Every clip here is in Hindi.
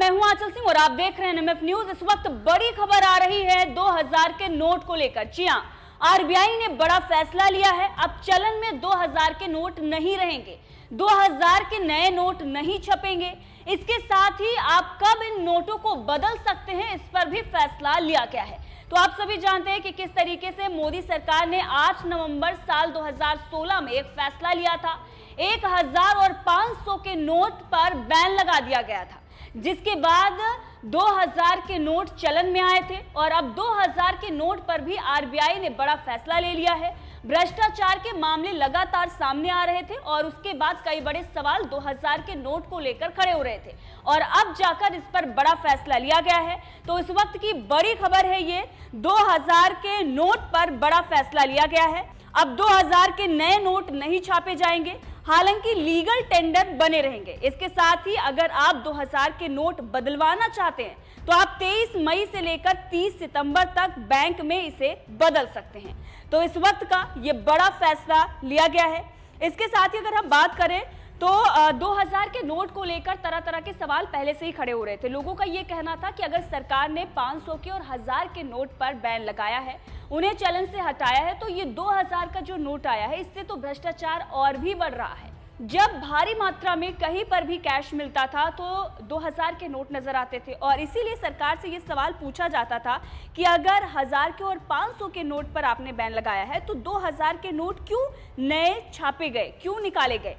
मैं हूं आंचल सिंह और आप देख रहे हैं एनएमएफ न्यूज। इस वक्त बड़ी खबर आ रही है 2000 के नोट को लेकर। जी हां, आरबीआई ने बड़ा फैसला लिया है। अब चलन में 2000 के नोट नहीं रहेंगे, 2000 के नए नोट नहीं छपेंगे। इसके साथ ही आप कब इन नोटों को बदल सकते हैं, इस पर भी फैसला लिया गया है। तो आप सभी जानते हैं कि किस तरीके से मोदी सरकार ने 8 नवंबर साल 2016 में एक फैसला लिया था। 1000 और 500 के नोट पर बैन लगा दिया गया था, जिसके बाद 2000 के नोट चलन में आए थे और अब 2000 के नोट पर भी आरबीआई ने बड़ा फैसला ले लिया है। भ्रष्टाचार के मामले लगातार सामने आ रहे थे और उसके बाद कई बड़े सवाल 2000 के नोट को लेकर खड़े हो रहे थे और अब जाकर इस पर बड़ा फैसला लिया गया है। तो इस वक्त की बड़ी खबर है, ये 2000 के नोट पर बड़ा फैसला लिया गया है। अब 2000 के नए नोट नहीं छापे जाएंगे, हालांकि लीगल टेंडर बने रहेंगे। इसके साथ ही अगर आप 2000 के नोट बदलवाना चाहते हैं तो आप 23 मई से लेकर 30 सितंबर तक बैंक में इसे बदल सकते हैं। तो इस वक्त का ये बड़ा फैसला लिया गया है। इसके साथ ही अगर हम बात करें तो 2000 के नोट को लेकर तरह तरह के सवाल पहले से ही खड़े हो रहे थे। लोगों का ये कहना था कि अगर सरकार ने 500 के और 1000 के नोट पर बैन लगाया है, उन्हें चलन से हटाया है, तो ये 2000 का जो नोट आया है, इससे तो भ्रष्टाचार और भी बढ़ रहा है। जब भारी मात्रा में कहीं पर भी कैश मिलता था तो 2000 के नोट नजर आते थे और इसीलिए सरकार से ये सवाल पूछा जाता था कि अगर 1000 के और 500 के नोट पर आपने बैन लगाया है तो 2000 के नोट क्यों नए छापे गए, क्यों निकाले गए।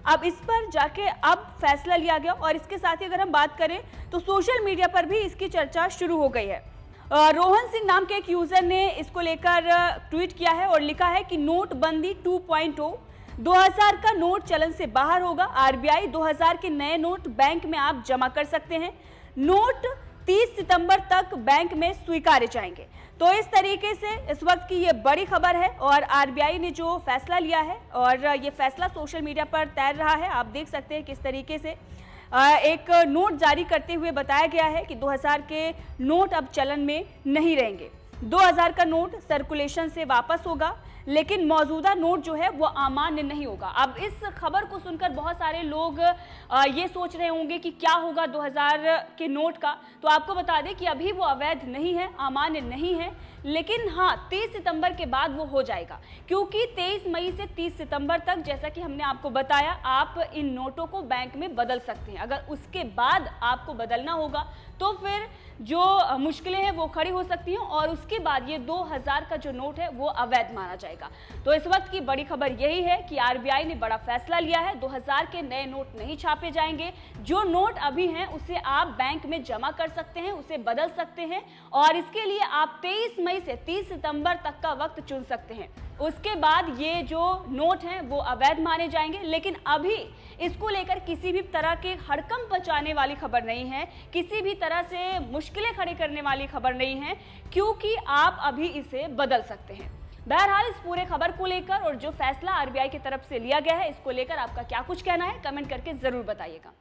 अब इस पर जाके अब फैसला लिया गया और इसके साथ ही अगर हम बात करें तो सोशल मीडिया पर भी इसकी चर्चा शुरू हो गई है। रोहन सिंह नाम के एक यूजर ने इसको लेकर ट्वीट किया है और लिखा है कि नोटबंदी 2.0, 2000 का नोट चलन से बाहर होगा। आरबीआई 2000 के नए नोट बैंक में आप जमा कर सकते हैं। नोट 30 सितंबर तक बैंक में स्वीकारे जाएंगे। तो इस तरीके से इस वक्त की ये बड़ी खबर है और आरबीआई ने जो फैसला लिया है और ये फैसला सोशल मीडिया पर तैर रहा है। आप देख सकते हैं किस तरीके से एक नोट जारी करते हुए बताया गया है कि 2000 के नोट अब चलन में नहीं रहेंगे। 2000 का नोट सर्कुलेशन से वापस होगा, लेकिन मौजूदा नोट जो है वो अमान्य नहीं होगा। अब इस खबर को सुनकर बहुत सारे लोग ये सोच रहे होंगे कि क्या होगा 2000 के नोट का। तो आपको बता दें कि अभी वो अवैध नहीं है, अमान्य नहीं है, लेकिन हाँ 30 सितंबर के बाद वो हो जाएगा, क्योंकि 23 मई से 30 सितंबर तक, जैसा कि हमने आपको बताया, आप इन नोटों को बैंक में बदल सकते हैं। अगर उसके बाद आपको बदलना होगा तो फिर जो मुश्किलें हैं वो खड़ी हो सकती हैं और उसके बाद ये 2000 का जो नोट है वो अवैध माना जाएगा। तो इस वक्त की बड़ी खबर यही है कि आरबीआई ने बड़ा फैसला लिया है। 2000 के नए नोट नहीं छापे जाएंगे। जो नोट अभी हैं उसे आप बैंक में जमा कर सकते हैं, उसे बदल सकते हैं और इसके लिए आप 23 मई से 30 सितंबर तक का वक्त चुन सकते हैं। उसके बाद ये जो नोट हैं वो अवैध माने जाएंगे। लेकिन अभी इसको लेकर किसी भी तरह के हड़कंप मचाने वाली खबर नहीं है, किसी भी तरह से मुश्किलें खड़ी करने वाली खबर नहीं है, क्योंकि आप अभी इसे बदल सकते हैं। बहरहाल इस पूरे खबर को लेकर और जो फैसला आरबीआई की तरफ से लिया गया है, इसको लेकर आपका क्या कुछ कहना है, कमेंट करके जरूर बताइएगा।